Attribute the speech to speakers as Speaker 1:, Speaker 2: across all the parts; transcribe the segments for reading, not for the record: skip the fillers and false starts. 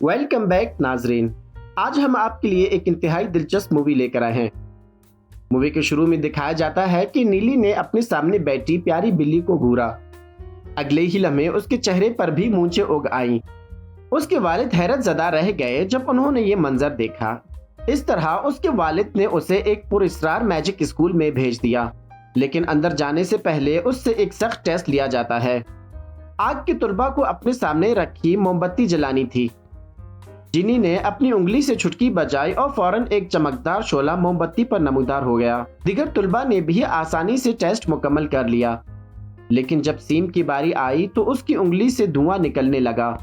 Speaker 1: Welcome back ناظرین، آج ہم آپ کے لیے ایک انتہائی دلچسپ مووی لے کر آئے ہیں۔ مووی کے شروع میں دکھایا جاتا ہے کہ نیلی نے اپنے سامنے بیٹھی پیاری بلی کو گھورا۔ اگلے ہی لمحے اس کے چہرے پر بھی مونچھیں اگ آئیں۔ اس کے والد حیرت زدہ رہ گئے جب انہوں نے یہ منظر دیکھا۔ اس طرح اس کے والد نے اسے ایک پراسرار میجک اسکول میں بھیج دیا، لیکن اندر جانے سے پہلے اس سے ایک سخت ٹیسٹ لیا جاتا ہے۔ آگ کے طلباء کو اپنے سامنے رکھی موم بتی جلانی تھی۔ جینی نے اپنی انگلی سے چھٹکی بجائی اور فوراً ایک چمکدار شعلہ موم بتی پر نمودار ہو گیا۔ دیگر طلباء نے بھی آسانی سے ٹیسٹ مکمل کر لیا، لیکن جب سیم کی باری آئی تو اس کی انگلی سے دھواں نکلنے لگا۔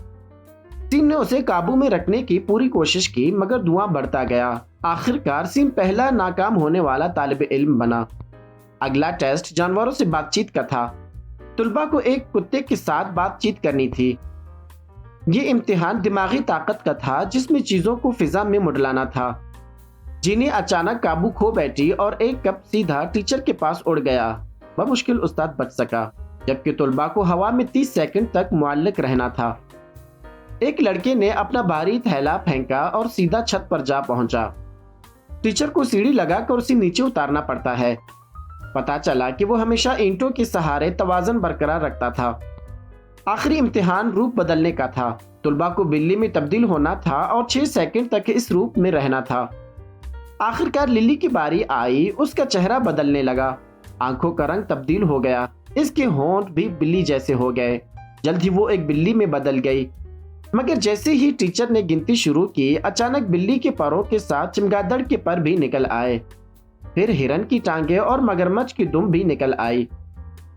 Speaker 1: سیم نے اسے قابو میں رکھنے کی پوری کوشش کی، مگر دھواں بڑھتا گیا۔ آخر کار سیم پہلا ناکام ہونے والا طالب علم بنا۔ اگلا ٹیسٹ جانوروں سے بات چیت کا تھا۔ طلباء کو ایک کتے کے ساتھ بات چیت کرنی تھی۔ یہ امتحان دماغی طاقت کا تھا جس میں چیزوں کو فضا میں مڈلانا تھا۔ جینی اچانک قابو کھو بیٹھی اور ایک کپ سیدھا ٹیچر کے پاس اڑ گیا۔ بمشکل استاد بچ سکا، جبکہ طلباء کو ہوا میں 30 سیکنڈ تک معلق رہنا تھا۔ ایک لڑکے نے اپنا بھاری تھیلا پھینکا اور سیدھا چھت پر جا پہنچا۔ ٹیچر کو سیڑھی لگا کر اسے نیچے اتارنا پڑتا ہے۔ پتا چلا کہ وہ ہمیشہ اینٹوں کے سہارے توازن برقرار رکھتا تھا۔ آخری امتحان روپ بدلنے کا تھا۔ طلباء کو بلی میں تبدیل ہونا تھا اور 6 سیکنڈ تک اس روپ میں رہنا تھا۔ آخر کار للی کی باری آئی۔ اس کا چہرہ بدلنے لگا، آنکھوں کا رنگ تبدیل ہو گیا، اس کے ہونٹ بھی بلی جیسے ہو گئے۔ جلد ہی وہ ایک بلی میں بدل گئی، مگر جیسے ہی ٹیچر نے گنتی شروع کی، اچانک بلی کے پروں کے ساتھ چمگادڑ کے پر بھی نکل آئے، پھر ہرن کی ٹانگیں اور مگرمچھ کی دم بھی نکل آئی۔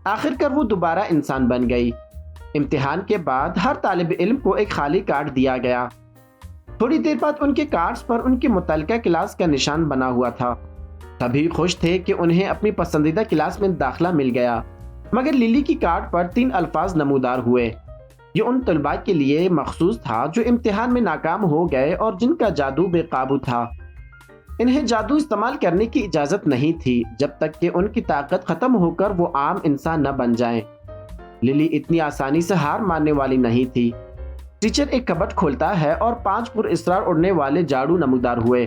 Speaker 1: آخر کار وہ دوبارہ انسان بن گئی۔ امتحان کے بعد ہر طالب علم کو ایک خالی کارڈ دیا گیا۔ تھوڑی دیر بعد ان کے کارڈز پر ان کی متعلقہ کلاس کا نشان بنا ہوا تھا۔ سبھی خوش تھے کہ انہیں اپنی پسندیدہ کلاس میں داخلہ مل گیا، مگر للی کی کارڈ پر 3 الفاظ نمودار ہوئے۔ یہ ان طلباء کے لیے مخصوص تھا جو امتحان میں ناکام ہو گئے اور جن کا جادو بے قابو تھا۔ انہیں جادو استعمال کرنے کی اجازت نہیں تھی جب تک کہ ان کی طاقت ختم ہو کر وہ عام انسان نہ بن جائیں۔ للی اتنی آسانی سے ہار ماننے والی نہیں تھی۔ ٹیچر ایک کبٹ کھولتا ہے اور 5 پراسرار اڑنے والے جاڑو نمودار ہوئے۔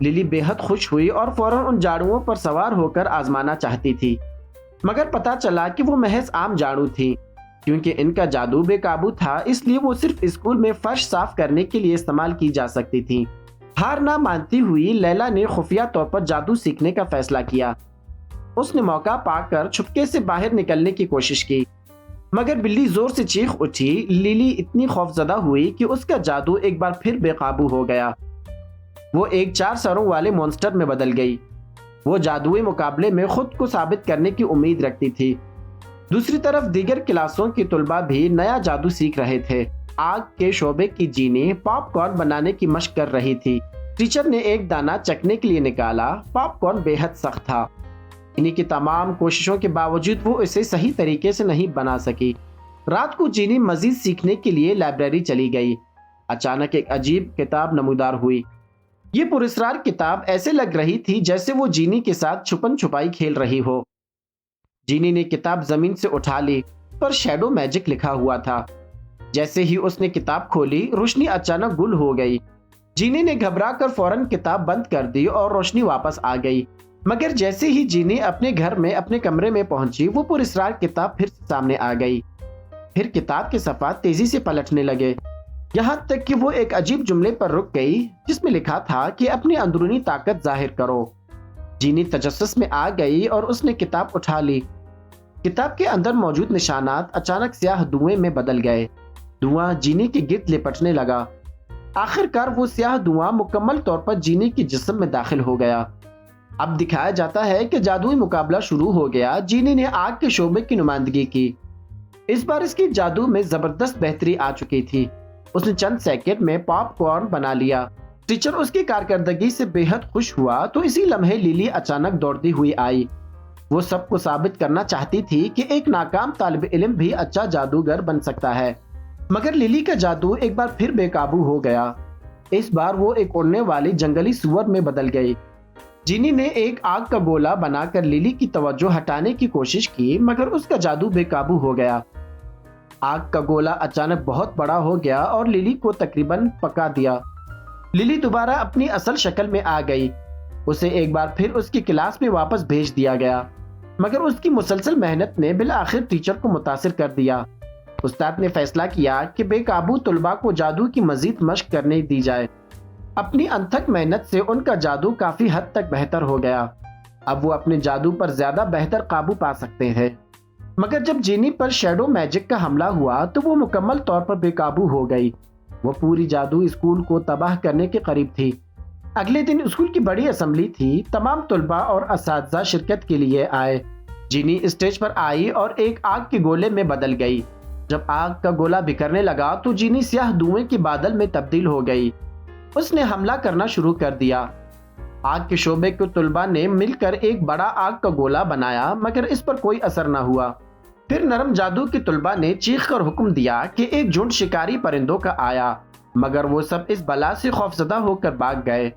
Speaker 1: للی بے حد خوش ہوئی اور فوراً ان جاڑوؤں پر سوار ہو کر آزمانا چاہتی تھی، مگر پتا چلا کہ وہ محض عام جاڑو تھی۔ کیونکہ ان کا جادو بے قابو تھا، اس لیے وہ صرف اسکول میں فرش صاف کرنے کے لیے استعمال کی جا سکتی تھی۔ ہار نہ مانتی ہوئی لیلا نے خفیہ طور پر جادو سیکھنے کا فیصلہ کیا۔ اس نے موقع پا کر چھپکے سے باہر نکلنے کی کوشش کی، مگر بلی زور سے چیخ اٹھی۔ لیلی اتنی خوفزدہ ہوئی کہ اس کا جادو ایک بار پھر بے قابو ہو گیا۔ وہ ایک 4 سروں والے مونسٹر میں بدل گئی۔ وہ جادوئی مقابلے میں خود کو ثابت کرنے کی امید رکھتی تھی۔ دوسری طرف دیگر کلاسوں کے طلباء بھی نیا جادو سیکھ رہے تھے۔ آگ کے شعبے کی جینی پاپ کارن بنانے کی مشق کر رہی تھی۔ ٹیچر نے ایک دانہ چکھنے کے لیے نکالا۔ پاپ کارن بے حد سخت تھا۔ انہی کی تمام کوششوں کے باوجود وہ اسے صحیح طریقے سے نہیں بنا سکی۔ رات کو جینی مزید سیکھنے کے لیے لائبریری چلی گئی۔ اچانک ایک عجیب کتاب نمودار ہوئی۔ یہ پراسرار کتاب ایسے لگ رہی تھی جیسے وہ جینی کے ساتھ چھپن چھپائی کھیل رہی ہو۔ جینی نے کتاب زمین سے اٹھا لی، پر شیڈو میجک لکھا ہوا تھا۔ جیسے ہی اس نے کتاب کھولی، روشنی اچانک گل ہو گئی۔ جینی نے گھبرا کر فوراً کتاب بند کر دی اور روشنی واپس آ گئی، مگر جیسے ہی جینی اپنے گھر میں اپنے کمرے میں پہنچی، وہ پراسرار کتاب پھر سامنے آ گئی۔ پھر کتاب کے صفحات تیزی سے پلٹنے لگے، یہاں تک کہ وہ ایک عجیب جملے پر رک گئی جس میں لکھا تھا کہ اپنی اندرونی طاقت ظاہر کرو۔ جینی تجسس میں آ گئی اور اس نے کتاب اٹھا لی۔ کتاب کے اندر موجود نشانات اچانک سیاہ دھوئیں میں بدل گئے۔ دھواں جینی کے گرد لپٹنے لگا۔ آخر کار وہ سیاہ دھواں مکمل طور پر جینی کے جسم میں داخل ہو گیا۔ اب دکھایا جاتا ہے کہ جادوئی مقابلہ شروع ہو گیا۔ جینی نے آگ کے شعبے کی نمائندگی کی۔ اس بار اس کی جادو میں زبردست بہتری آ چکی تھی۔ اس نے چند سیکنڈ میں پاپ کارن بنا لیا۔ ٹیچر اس کی کارکردگی سے بے حد خوش ہوا تو اسی لمحے لیلی اچانک دوڑتی ہوئی آئی۔ وہ سب کو ثابت کرنا چاہتی تھی کہ ایک ناکام طالب علم بھی اچھا جادوگر بن سکتا ہے، مگر لیلی کا جادو ایک بار پھر بے قابو ہو گیا۔ اس بار وہ ایک اڑنے والی جنگلی سور میں بدل گئی۔ جینی نے ایک آگ کا گولا بنا کر لیلی کی توجہ ہٹانے کی کوشش کی، مگر اس کا جادو بے قابو ہو گیا۔ آگ کا گولا اچانک بہت بڑا ہو گیا اور للی کو تقریباً پکا دیا۔ للی دوبارہ اپنی اصل شکل میں آ گئی۔ اسے ایک بار پھر اس کی کلاس میں واپس بھیج دیا گیا، مگر اس کی مسلسل محنت نے بالآخر ٹیچر کو متاثر کر دیا۔ استاد نے فیصلہ کیا کہ بے قابو طلباء کو جادو کی مزید مشق کرنے دی جائے۔ اپنی انتھک محنت سے ان کا جادو کافی حد تک بہتر ہو گیا۔ اب وہ اپنے جادو پر زیادہ بہتر قابو پا سکتے ہیں۔ مگر جب جینی پر شیڈو میجک کا حملہ ہوا تو وہ مکمل طور پر بے قابو ہو گئی۔ وہ پوری جادو اسکول کو تباہ کرنے کے قریب تھی۔ اگلے دن اسکول کی بڑی اسمبلی تھی۔ تمام طلباء اور اساتذہ شرکت کے لیے آئے۔ جینی اسٹیج پر آئی اور ایک آگ کے گولے میں بدل گئی۔ جب آگ کا گولا بکھرنے لگا تو جینی سیاہ دھوئیں کے بادل میں تبدیل ہو گئی۔ اس نے حملہ کرنا شروع کر دیا۔ آگ کے شعبے کے طلباء نے مل کر ایک بڑا آگ کا گولا بنایا، مگر اس پر کوئی اثر نہ ہوا۔ پھر نرم جادو کے طلباء نے چیخ کر حکم دیا کہ ایک جھنڈ شکاری پرندوں کا آیا، مگر وہ سب اس بلا سے خوفزدہ ہو کر بھاگ گئے۔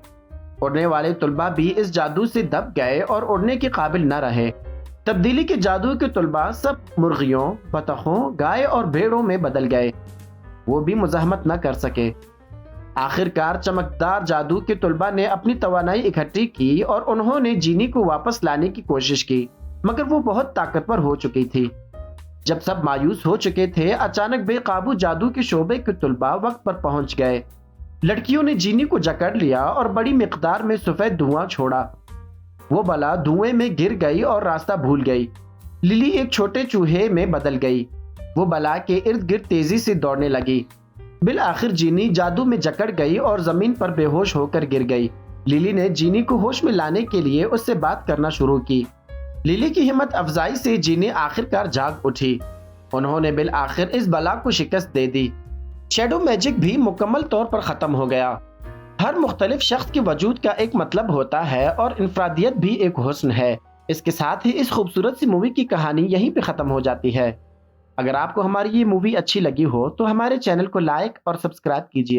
Speaker 1: اڑنے والے طلباء بھی اس جادو سے دب گئے اور اڑنے کے قابل نہ رہے۔ تبدیلی کے جادو کے طلباء سب مرغیوں، بطخوں، گائے اور بھیڑوں میں بدل گئے۔ وہ بھی مزاحمت نہ کر سکے۔ آخر کار چمکدار جادو کے طلباء نے اپنی توانائی اکٹھی کی اور انہوں نے جینی کو واپس لانے کی کوشش کی، مگر وہ بہت طاقتور ہو چکی تھی۔ جب سب مایوس ہو چکے تھے، اچانک بے قابو جادو کے شعبے کے طلباء وقت پر پہنچ گئے۔ لڑکیوں نے جینی کو جکڑ لیا اور بڑی مقدار میں سفید دھواں چھوڑا۔ وہ بلا دھوئیں میں گر گئی اور راستہ بھول گئی۔ للی ایک چھوٹے چوہے میں بدل گئی۔ وہ بلا کے ارد گرد تیزی سے دوڑنے لگی۔ بالآخر جینی جادو میں جکڑ گئی اور زمین پر بے ہوش ہو کر گر گئی۔ للی نے جینی کو ہوش میں لانے کے لیے اس سے بات کرنا شروع کی۔ للی کی ہمت افزائی سے جینی آخرکار جاگ اٹھی۔ انہوں نے بالآخر اس بلا کو شکست دے دی۔ شیڈو میجک بھی مکمل طور پر ختم ہو گیا۔ ہر مختلف شخص کے وجود کا ایک مطلب ہوتا ہے اور انفرادیت بھی ایک حسن ہے۔ اس کے ساتھ ہی اس خوبصورت سی مووی کی کہانی یہیں پہ ختم ہو جاتی ہے۔ اگر آپ کو ہماری یہ مووی اچھی لگی ہو تو ہمارے چینل کو لائک اور سبسکرائب کیجیے۔